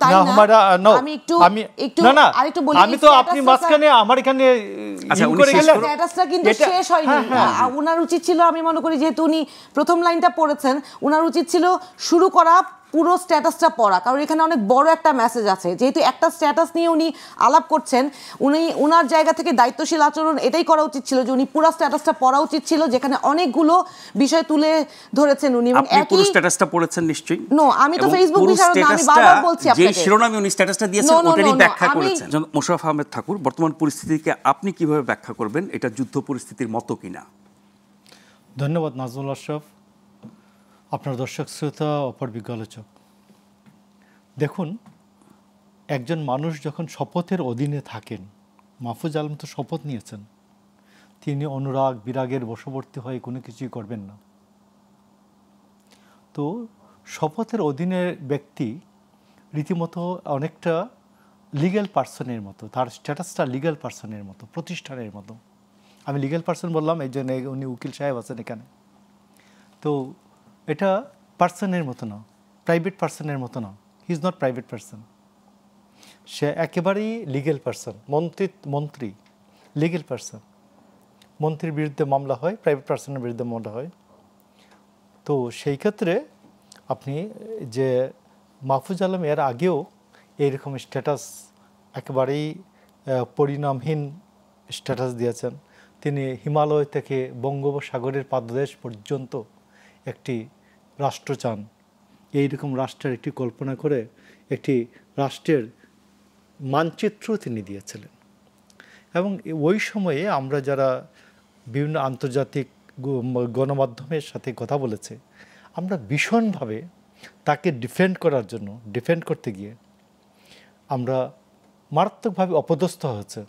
তাই না আমি একটু আরেকটু বলি আমি তো আপনি মাঝখানে আমার এখানে স্ট্যাটাসটা কিন্তু শেষ হয়নি ওনার উচিত ছিল আমি মনে করি যেহেতু উনি প্রথম লাইনটা পড়েছেন ওনার উচিত ছিল শুরু করা পুরো স্ট্যাটাসটা পড়া কারণ এখানে অনেক বড় একটা মেসেজ আছে যেহেতু একটা স্ট্যাটাস নিয়ে উনি আলাপ করছেন উনার জায়গা থেকে দায়িত্বশীল আচরণ এটাই করা উচিত ছিল যে উনি পুরো স্ট্যাটাসটা পড়া উচিত ছিল যেখানে অনেকগুলো বিষয় তুলে ধরেছেন উনি এবং আপনি পুরো স্ট্যাটাসটা পড়েছেন নিশ্চয়ই নো আমি তো ফেসবুক বিশারদ না আমি বারবার বলছি আপনাকে যে শিরোনামে উনি স্ট্যাটাসটা দিয়েছেন ওটারই ব্যাখ্যা করেছেন মোশাররফ আহমেদ ঠাকুর বর্তমান পরিস্থিতিকে আপনি কিভাবে ব্যাখ্যা করবেন এটা যুদ্ধ পরিস্থিতির মতো কিনা ধন্যবাদ নাজমুল আশরাফ আপনার দর্শক শ্রোতা অপর বিজ্ঞ আলোচক দেখুন একজন মানুষ যখন শপথের অধীনে থাকেন মাহফুজ আলম তো শপথ নিয়েছেন তিনি অনুরাগ বিরাগের বশবর্তী হয়ে কোনো কিছুই করবেন না তো শপথের অধীনে ব্যক্তি রীতিমতো অনেকটা লিগ্যাল পার্সনের মতো তার স্ট্যাটাসটা লিগ্যাল পার্সনের মতো প্রতিষ্ঠানের মতো আমি লিগ্যাল পার্সন বললাম এই জন্য উনি উকিল সাহেব আছেন এখানে তো এটা পার্সনের মতো না প্রাইভেট পার্সনের মতো না he is not private person সে একেবারেই লিগ্যাল পার্সন মন্ত্রী লিগ্যাল পার্সন মন্ত্রীর বিরুদ্ধে মামলা হয় প্রাইভেট পার্সনের বিরুদ্ধে মামলা হয় তো সেই ক্ষেত্রে আপনি যে মাহফুজ আলম এর আগেও এইরকম স্ট্যাটাস একেবারেই পরিণামহীন স্ট্যাটাস দিয়েছেন তিনি হিমালয় থেকে বঙ্গোপসাগরের পাদদেশ পর্যন্ত একটি রাষ্ট্র চান এইরকম রাষ্ট্রের একটি কল্পনা করে একটি রাষ্ট্রের মানচিত্র তিনি দিয়েছিলেন এবং ওই সময়ে আমরা যারা বিভিন্ন আন্তর্জাতিক গণমাধ্যমের সাথে কথা বলেছে আমরা ভীষণভাবে তাকে ডিফেন্ড করতে গিয়ে আমরা মারাত্মকভাবে অপদস্থ হয়েছে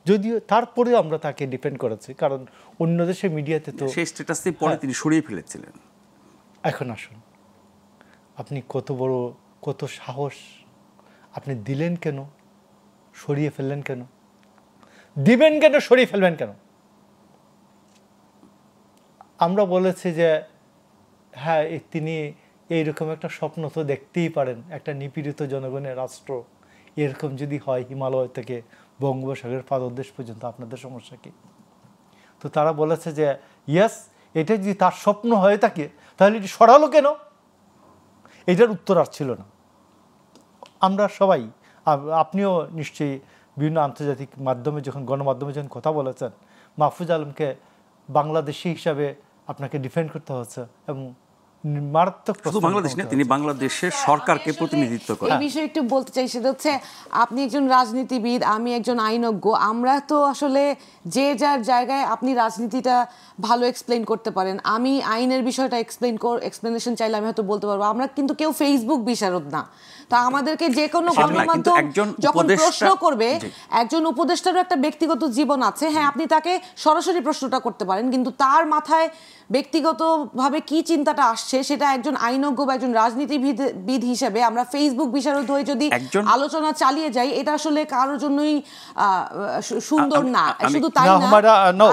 যদিও তারপরে আমরা তাকে ডিফেন্ড করেছি কারণ অন্য দেশের মিডিয়াতে তো সেই স্ট্যাটাসে পরে তিনি সরিয়ে ফেলেছিলেন এখন আসুন আপনি কত সাহস আপনি দিলেন কেন সরিয়ে ফেললেন কেন দিবেন কেন সরিয়ে ফেলবেন কেন আমরা বলেছি যে হ্যাঁ তিনি এইরকম একটা স্বপ্ন তো দেখতেই পারেন একটা নিপীড়িত জনগণের রাষ্ট্র এরকম যদি হয় হিমালয় থেকে বঙ্গোপসাগরের পাদদেশ পর্যন্ত আপনাদের সমস্যা কি তো তারা বলেছে যে ইয়েস এটা যদি তার স্বপ্ন হয়ে থাকে তাহলে এটি সরালো কেন এটার উত্তর আর ছিল না আমরা সবাই আপনিও নিশ্চয়ই বিভিন্ন আন্তর্জাতিক মাধ্যমে যখন গণমাধ্যমে যখন কথা বলেছেন মাহফুজ আলমকে বাংলাদেশি হিসাবে আপনাকে ডিফেন্ড করতে হচ্ছে এবং মারাত্মক বাংলাদেশ না তিনি বাংলাদেশের সরকারকে প্রতিনিধিত্ব করেন এই বিষয়ে একটু বলতে চাই সেটা হচ্ছে আপনি একজন রাজনীতিবিদ আমি একজন আইনজ্ঞ আমরা তো আসলে যে যার জায়গায় আপনি রাজনীতিটা ভালো এক্সপ্লেইন করতে পারেন আমি আইনের বিষয়টা এক্সপ্লেনেশন চাইলে আমি হয়তো বলতে পারবো আমরা কিন্তু কেউ ফেসবুক বিশারদ না তা আমাদেরকে যে কোনো গণমাধ্যম যখন প্রশ্ন করবে একজন উপদেষ্টারও একটা ব্যক্তিগত জীবন আছে হ্যাঁ আপনি তাকে সরাসরি প্রশ্নটা করতে পারেন কিন্তু তার মাথায় ব্যক্তিগতভাবে কি চিন্তাটা আসছে সেটা একজন আইনজ্ঞ বা একজন রাজনীতিবিদ হিসেবে আমরা ফেসবুক বিশারদ হয়ে যদি আলোচনা চালিয়ে যাই এটা আসলে কারোর জন্যই সুন্দর না শুধু তাই না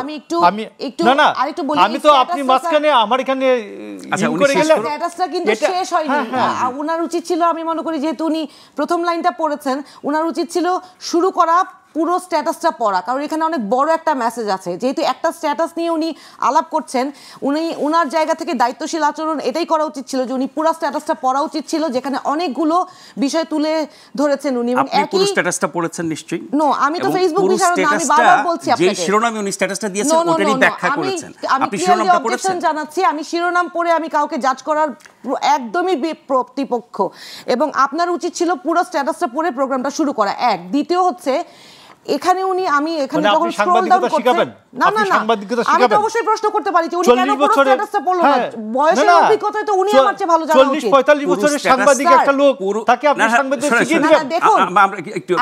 আমি একটু আরেকটু বলি আমি তো আপনি মাঝখানে আমার এখানে স্ট্যাটাসটা কিন্তু শেষ হয়নি ওনার উচিত ছিল আমি মনে করি যেহেতু উনি প্রথম লাইনটা পড়েছেন ওনার উচিত ছিল শুরু করা পুরো স্ট্যাটাসটা পড়া কারণ এখানে অনেক বড় একটা মেসেজ আছে যেহেতু একটা স্ট্যাটাস নিয়ে উনি আলাপ করছেন উনার জায়গা থেকে দায়িত্বশীল আচরণ এটাই করা উচিত ছিল যে উনি পুরো স্ট্যাটাসটা পড়া উচিত ছিল যেখানে অনেকগুলো বিষয় তুলে ধরেছেন উনি এবং আপনি পুরো স্ট্যাটাসটা পড়েছেন নিশ্চয়ই নো আমি তো ফেসবুক বিশারদ না আমি বারবার বলছি আপনাকে যে শিরোনামে উনি স্ট্যাটাসটা দিয়েছেন ওটারই ব্যাখ্যা করেছেন আপনি শিরোনামটা পড়েছেন জানাচ্ছি আমি শিরোনাম পড়ে আমি কাউকে জাজ করার একদমই প্রতিপক্ষ এবং আপনার উচিত ছিল পুরো স্ট্যাটাসটা পড়ে প্রোগ্রামটা শুরু করা এক দ্বিতীয় হচ্ছে এখানে উনি আমি এখানে যখন স্ক্রল ডাউন করছি না না না আমি তো অবশ্যই প্রশ্ন করতে পারি যে উনি কেন পুরো স্ট্যাটাসটা পড়লো না বয়সের অভিজ্ঞতায় তো উনি আমার চেয়ে ভালো জানা উচিত 40-45 বছরের সাংবাদিক একটা লোক তাকে আপনি সাংবাদিক শিখিয়ে দিবেন দেখুন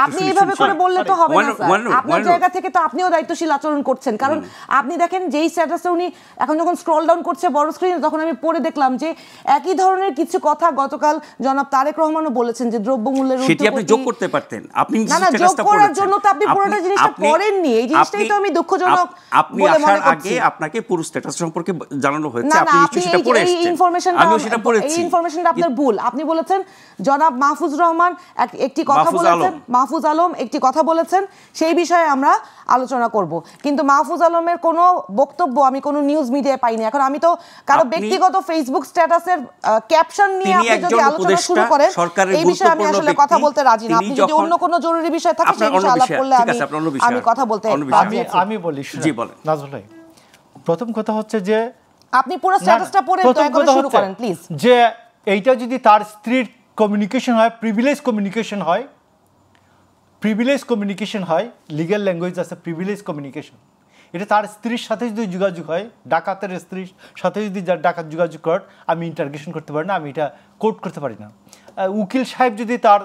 আপনি এইভাবে করে বললে তো হবে না স্যার আপনার জায়গা থেকে তো আপনিও দায়িত্বশীল আচরণ করছেন কারণ আপনি দেখেন যেই স্ট্যাটাসটা উনি এখন যখন স্ক্রল ডাউন করছে বড় স্ক্রিনে তখন আমি পড়ে দেখলাম যে একই ধরনের কিছু কথা গতকাল জনাব তারেক রহমানও বলেছেন যে দ্রব্যমূল্যের ঊর্ধ্বগতি সেটি আপনি যোগ করতে পারতেন আপনি না যোগ করার জন্য তো আপনি পুরোটা জিনিসটা পড়েননি এই জিনিসটাই তো আমি দুঃখজনক আপনি বলে মনে আসার করছি। আগে আপনাকে পুরো স্ট্যাটাস সম্পর্কে জানানো হয়েছে, না না, আপনি আপনি নিশ্চয়ই সেটা পড়ে এই এসেছেন। ইনফরমেশনটা, আমিও সেটা পড়েছি। এই ইনফরমেশনটা আপনার ভুল। আপনি বলেছেন জনাব মাহফুজ রহমান একটি কথা মাহফুজ বলেছেন, আলম। মাহফুজ আলম একটি কথা বলেছেন, সেই বিষয়ে আমরা আলোচনা করব। কিন্তু মাহফুজ আলমের কোনো বক্তব্য আমি কোনো নিউজ মিডিয়ায় পাইনি। এখন আমি তো কারো ব্যক্তিগত ফেসবুক স্ট্যাটাসের ক্যাপশন নিয়ে তিনি আপনি যদি একজন আলোচনা শুরু করেন, সরকারের এই বিষয়ে আমি গুরুত্বপূর্ণ আসলে কথা ব্যক্তি। বলতে রাজি না। তিনি আপনি যদি যখন- অন্য কোনো জরুরি বিষয় থাকে আপনার সেই বিষয়ে অন্য আলাপ বিষয়, করলে ঠিক আছে, আপনার অন্য বিষয়, আমি কথা বলতে অন্য বিষয়। রাজি আছি। আমি বলি শুনুন। জি, বলেন। নাজমুল ভাই, প্রথম কথা হচ্ছে যে আপনি পুরো স্ট্যাটাসটা পড়ে প্রথম দয়া করে কথা শুরু হচ্ছে করেন প্লিজ। যে এইটা যদি তার স্ত্রীর কমিউনিকেশন হয়, প্রিভিলেজ কমিউনিকেশন হয়, প্রিভিলেজ কমিউনিকেশন হয়, লিগ্যাল ল্যাঙ্গুয়েজ আছে প্রিভিলেজ কমিউনিকেশন, এটা তার স্ত্রীর সাথে যদি যোগাযোগ হয়, ডাকাতের স্ত্রীর সাথে যদি ডাকাত যোগাযোগ করেন, আমি ইন্টারগেশন করতে পারি না, আমি এটা কোর্ট করতে পারি না। উকিল সাহেব যদি তার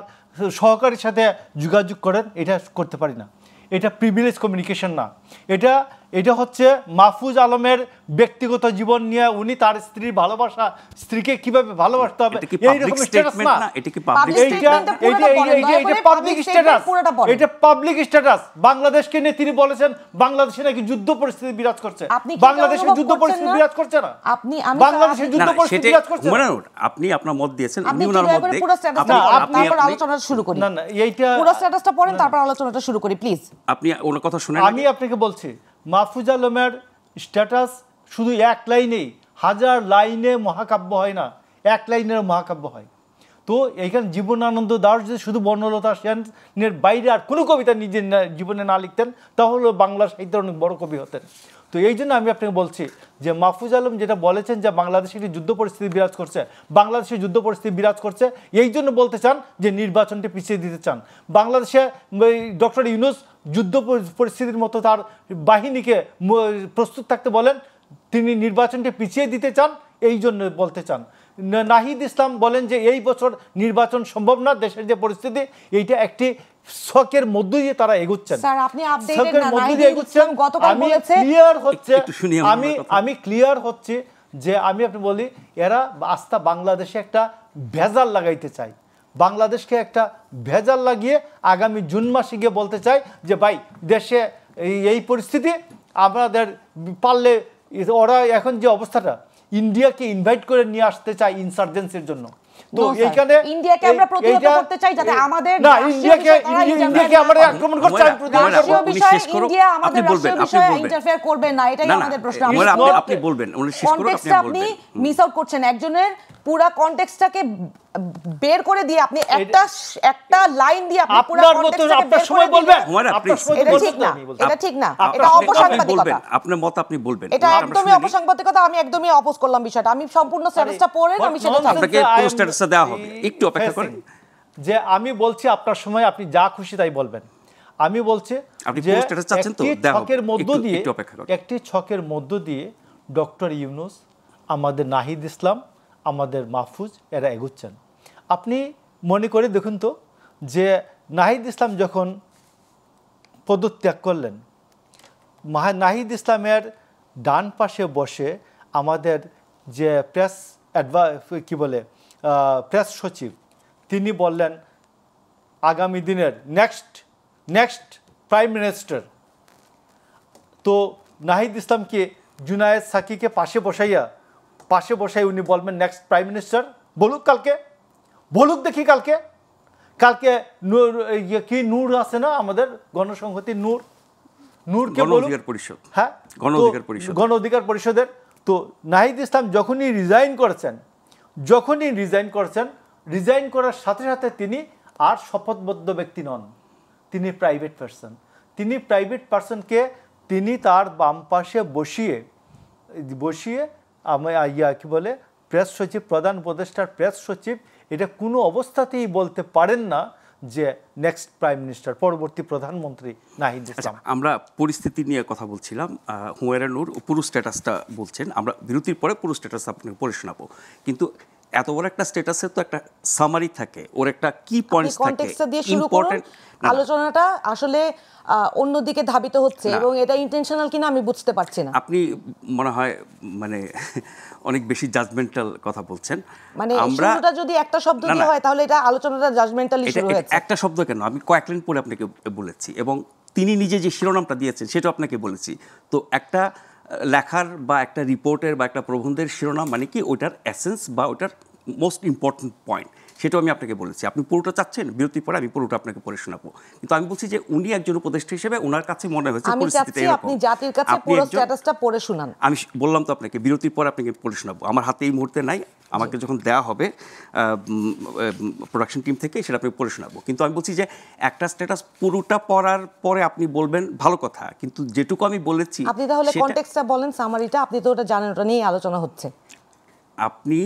সহকারীর সাথে যোগাযোগ করেন, এটা করতে পারি না। এটা প্রিভিলেজ কমিউনিকেশন না, এটা এটা হচ্ছে মাহফুজ আলমের ব্যক্তিগত জীবন নিয়ে উনি তার স্ত্রীর ভালোবাসা, স্ত্রীকে কিভাবে ভালোবাসতে হবে, এটা কি এই পাবলিক রকম স্ট্যাটাস স্টেটমেন্ট না। না? এটা কি পাবলিক Public স্টেটমেন্ট? statement টা পুরোটা পড়েন, দয়া করে পাবলিক public স্ট্যাটাস, statement পুরোটা পড়েন। এটা পাবলিক স্ট্যাটাস। বাংলাদেশকে নিয়ে তিনি বলেছেন বাংলাদেশে নাকি যুদ্ধ পরিস্থিতি বিরাজ করছে। আপনি কি বাংলাদেশে অনুভব যুদ্ধ করছেন পরিস্থিতি না? বিরাজ করছে না। আমি বাংলাদেশে আপনি- যুদ্ধ না, না, পরিস্থিতি সেটাই- বিরাজ করছে না। হুমায়ুন, আপনি আপনার মত দিয়েছেন, আপনি আমি কি ওনার দয়া মত করে দেই। পুরো স্ট্যাটাসটা না, পড়েন, আপনি- তারপর আলোচনাটা শুরু করি। না না, এইটা পুরো স্ট্যাটাসটা পড়েন, তারপর আলোচনাটা শুরু করি প্লিজ। আপনি ওনার কথা শুনেন। আমি আপনাকে বলছি, মাহফুজ আলমের স্ট্যাটাস শুধু এক লাইনেই, হাজার লাইনে মহাকাব্য হয় না, এক লাইনের মহাকাব্য হয়। তো এইখানে জীবনানন্দ দাশ যদি শুধু বর্ণলতা সেনের বাইরে আর কোনো কবিতা নিজের জীবনে না লিখতেন, তাহলে বাংলা সাহিত্যের অনেক বড় কবি হতেন। তো এই জন্য আমি আপনাকে বলছি যে মাহফুজ আলম যেটা বলেছেন যে বাংলাদেশে একটি যুদ্ধ পরিস্থিতি বিরাজ করছে, বাংলাদেশে যুদ্ধ পরিস্থিতি বিরাজ করছে, এই জন্য বলতে চান যে নির্বাচনটি পিছিয়ে দিতে চান। বাংলাদেশে ডক্টর ইউনূস যুদ্ধ পরিস্থিতির মতো তার বাহিনীকে প্রস্তুত থাকতে বলেন, তিনি নির্বাচনটি পিছিয়ে দিতে চান, এই জন্য বলতে চান। নাহিদ ইসলাম বলেন যে এই বছর নির্বাচন সম্ভব না, দেশের যে পরিস্থিতি, এইটা একটি শকের মধ্য দিয়ে তারা এগোচ্ছেন। স্যার, আপনি আপডেটেড শকের না? মধ্য নাহিদ দিয়ে এগোচ্ছেন। ইসলাম গতকাল আমি বলেছে, ক্লিয়ার হচ্ছে, একটু শুনি আমার কথা। আমি ক্লিয়ার হচ্ছে যে আমি আপনি বলি এরা আস্থা বাংলাদেশে একটা ভেজাল লাগাইতে চাই, বাংলাদেশকে একটা ভেজাল লাগিয়ে আগামী জুন মাসে গিয়ে বলতে চাই যে ভাই দেশে এই পরিস্থিতি, আমাদের পারলে ওরা এখন যে অবস্থাটা, ইন্ডিয়াকে ইনভাইট করে নিয়ে আসতে চায় ইনসার্জেন্সির জন্য। তো No, sir. এইখানে ইন্ডিয়াকে আমরা প্রতিহত করতে চাই, যাতে আমাদের না, রাষ্ট্রীয় ইন্ডিয়াকে বিষয়ে তারা interfere আমরা না করে। আক্রমণ করতে চাই, প্রতিহত করব। রাষ্ট্রীয় আপনি বিষয়ে শেষ করুন। ইন্ডিয়া আপনি আমাদের বলবেন, রাষ্ট্রীয় আপনি বিষয়ে বলবেন। ইন্টারফেয়ার করবে না, এটাই না, না, আমাদের প্রশ্ন। হুমায়ুন, আমি আপনি বলবেন, উনি শেষ করুন, আপনি কনটেক্সটটা আপনি বলবেন। মিস আউট করছেন। একজনের পুরো কনটেক্সটটাকে বের করে দিয়ে আপনি একটা লাইন দিয়ে আপনি পুরো আপনার মতো কনটেক্সটটাকে আপনার বের করে সময় বলবেন, দিলেন। হুমায়ুন, আপনার please। সময় এটা বলবেন ঠিক না, আমি বলছি। এটা ঠিক না, আপনি এটা আপনি অপসাংবাদিকতা। বলবেন, আপনার মত আপনি বলবেন। এটা আমরা একদমই শুনি। অপসাংবাদিকতা, আমি একদমই অপোজ করলাম বিষয়টা। আমি সম্পূর্ণ স্ট্যাটাসটা পড়েন, আমি সেটা চাই। আপনাকে পুরো স্ট্যাটাসটা দেওয়া হবে, একটু অপেক্ষা করেন। যে আমি বলছি আপনার সময় আপনি যা খুশি তাই বলবেন। আমি বলছি আপনি যে পুরো স্ট্যাটাস চাচ্ছেন তো? একটি দেওয়া হবে। ছকের মধ্য একটু- দিয়ে, একটু অপেক্ষা করুন। একটি ছকের মধ্য দিয়ে ডক্টর ইউনূস, আমাদের নাহিদ ইসলাম, আমাদের মাহফুজ এরা এগুচ্ছেন। আপনি মনে করে দেখুন তো যে নাহিদ ইসলাম যখন পদত্যাগ করলেন, নাহিদ ইসলামের ডান পাশে বসে আমাদের যে প্রেস সচিব, তিনি বললেন আগামী দিনের নেক্সট প্রাইম মিনিস্টার। তো নাহিদ ইসলামকে জুনায়েদ সাকিকে পাশে বসাই উনি বলবেন নেক্সট প্রাইম মিনিস্টার। বলুক দেখি কালকে নূর আছে না আমাদের গণসংহতি, নূরকে বলুক। গণঅধিকার পরিষদ। হ্যাঁ, গণ অধিকার পরিষদের। তো নাহিদ ইসলাম যখনই রিজাইন করেছেন, রিজাইন করার সাথে সাথে তিনি আর শপথবদ্ধ ব্যক্তি নন, তিনি প্রাইভেট পার্সনকে তিনি তার বাম পাশে বসিয়ে প্রেস সচিব, প্রধান উপদেষ্টার প্রেস সচিব এটা কোনো অবস্থাতেই বলতে পারেন না যে নেক্সট প্রাইম মিনিস্টার, পরবর্তী প্রধানমন্ত্রী নাহিদ ইসলাম। আমরা পরিস্থিতি নিয়ে কথা বলছিলাম, হুমায়রা নূর পুরো স্ট্যাটাসটা বলছেন, আমরা বিরতির পরে পুরো স্ট্যাটাস আপনাকে পড়ে শোনাবো। কিন্তু এত বড় একটা স্ট্যাটাসের তো একটা সামারি থাকে, ওর একটা কি পয়েন্টস থাকে, কনটেক্সটটা দিয়ে শুরু করুন। আলোচনাটা আসলে অন্যদিকে ধাবিত হচ্ছে এবং এটা ইন্টেনশনাল কিনা আমি বুঝতে পারছি না। আপনি মনে হয় অনেক বেশি জাজমেন্টাল কথা বলছেন। মানে শুরুটা যদি একটা শব্দ দিয়ে হয় তাহলে এটা আলোচনাটা জাজমেন্টালি শুরু হয়েছে। একটা শব্দ কেন, আমি কয়েক লাইন পরে আপনাকে বলেছি এবং তিনি নিজে যে শিরোনামটা দিয়েছেন সেটা আপনাকে বলেছি। তো একটা লেখার বা একটা রিপোর্টের বা একটা প্রবন্ধের শিরোনাম মানে কি ওইটার এসেন্স বা ওইটার মোস্ট ইম্পর্টেন্ট পয়েন্ট, সেটাও আমি আপনাকে বলেছি। আপনি পুরোটা চাচ্ছেন, বিরতির পরে আমি পুরোটা আপনাকে পড়ে শোনাবো। কিন্তু আমি বলছি যে উনি একজন উপদেষ্টা হিসেবে ওনার কাছে মনে হয়েছে আমি পরিস্থিতিটা চাচ্ছি এরকম। আপনি জাতির কাছে পুরো স্ট্যাটাসটা পড়ে শোনান। আমি বললাম তো আপনাকে বিরতির পরে আপনাকে পড়ে শোনাবো। আমার হাতে এই মুহূর্তে নাই, আমাকে যখন দেওয়া হবে প্রোডাকশন টিম থেকে সেটা আপনি পড়ে শোনাবো। কিন্তু আমি বলছি যে একটা স্ট্যাটাস পুরোটা পড়ার পরে আপনি বলবেন ভালো কথা, কিন্তু যেটুকু আমি বলেছি আপনি তাহলে কনটেক্সটটা বলেন, সামারিটা। আপনি তো ওটা জানেন, ওটা নিয়ে আলোচনা হচ্ছে। আপনি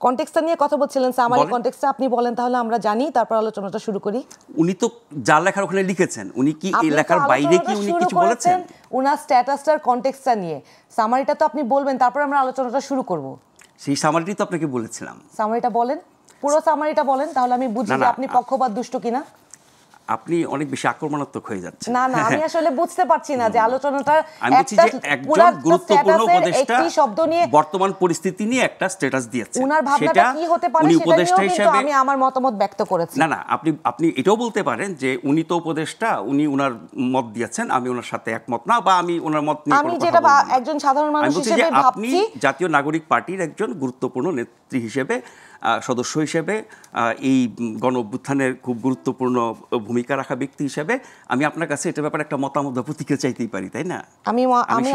কনটেক্সটটা নিয়ে কথা বলছিলেন, সামারি কনটেক্সটটা আপনি বলেন তাহলে আমরা জানি, তারপর আলোচনাটা শুরু করি। উনি তো যা লেখার ওখানে লিখেছেন, উনি কি এই লেখার বাইরে কি উনি কিছু বলেছেন? ওনার স্ট্যাটাসটার কনটেক্সটটা নিয়ে সামারিটা তো আপনি বলবেন, তারপর আমরা আলোচনাটা শুরু করব। সেই সামারিটি তো আপনাকে বলেছিলাম। সামারিটা বলেন, পুরো সামারিটা বলেন, তাহলে আমি বুঝি যে আপনি পক্ষপাত দুষ্ট কিনা। আপনি অনেক বেশি আক্রমণাত্মক হয়ে যাচ্ছেন। না না, আমি আসলে বুঝতে পারছি না যে আলোচনাটা আমি বলছি যে একজন গুরুত্বপূর্ণ উপদেষ্টা বর্তমান পরিস্থিতি নিয়ে একটা স্ট্যাটাস দিয়েছেন, উনার ভাবনাটা কি হতে পারে উনি সেটা উপদেষ্টা নিয়েও হিসেবে আমি আমার মতামত ব্যক্ত করেছি। না না, আপনি এটাও বলতে পারেন যে উনি তো উপদেষ্টা, উনি উনার মত দিয়েছেন, আমি ওনার সাথে একমত না, বা আমি ওনার মত নিয়ে আমি যেটা একজন সাধারণ মানুষ হিসেবে আপনি জাতীয় নাগরিক পার্টির একজন গুরুত্বপূর্ণ নেত্রী হিসেবে, সদস্য হিসেবে, এই গণ অভ্যুত্থানের খুব গুরুত্বপূর্ণ ভূমিকা রাখা ব্যক্তি হিসেবে আমি আপনার কাছে এটা ব্যাপারে একটা মতামত বা প্রতিক্রিয়া চাইতেই পারি, তাই না? আমি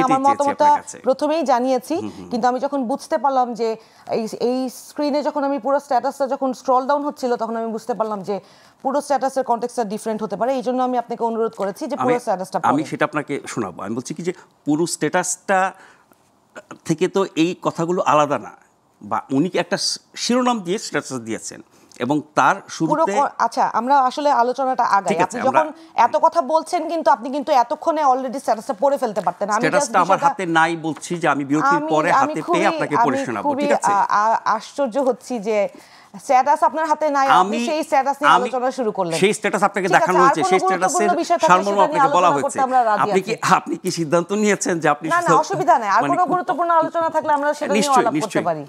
আমার মতামতটা প্রথমেই জানিয়েছি, কিন্তু আমি যখন বুঝতে পারলাম যে এই স্ক্রিনে যখন আমি পুরো স্ট্যাটাসটা যখন স্ক্রল ডাউন হচ্ছিল, তখন আমি বুঝতে পারলাম যে পুরো স্ট্যাটাসের কনটেক্সটটা ডিফারেন্ট হতে পারে। এই জন্য আমি আপনাকে অনুরোধ করেছি যে পুরো স্ট্যাটাসটা আমি সেটা আপনাকে শোনাবো। আমি বলছি কি যে পুরো স্ট্যাটাসটা থেকে তো এই কথাগুলো আলাদা না, বা উনি কি একটা শিরোনাম দিয়ে স্ট্যাটাস দিয়েছেন এবং তার শুরুতে। আচ্ছা, আমরা আসলে আলোচনাটা আগাই। আপনি যখন এত কথা বলছেন, কিন্তু আপনি কিন্তু এতক্ষণে অলরেডি স্ট্যাটাসটা পড়ে ফেলতে পারতেন। আমি স্ট্যাটাসটা আমার হাতে নাই বলছি যে আমি বিরতির পরে হাতে পেয়ে আপনাকে পড়ে শোনাবো, ঠিক আছে? আশ্চর্য হচ্ছি যে স্ট্যাটাস আপনার হাতে নাই, আপনি সেই স্ট্যাটাস নিয়ে আলোচনা শুরু করলেন। সেই স্ট্যাটাস আপনাকে দেখানো হয়েছে, সেই স্ট্যাটাসের সারমর্ম আপনাকে বলা হয়েছে। আপনি কি সিদ্ধান্ত নিয়েছেন যে আপনি? না না, অসুবিধা নাই। আর কোনো গুরুত্বপূর্ণ আলোচনা থাকলে আমরা সেটা নিয়ে আলাপ করতে পারি।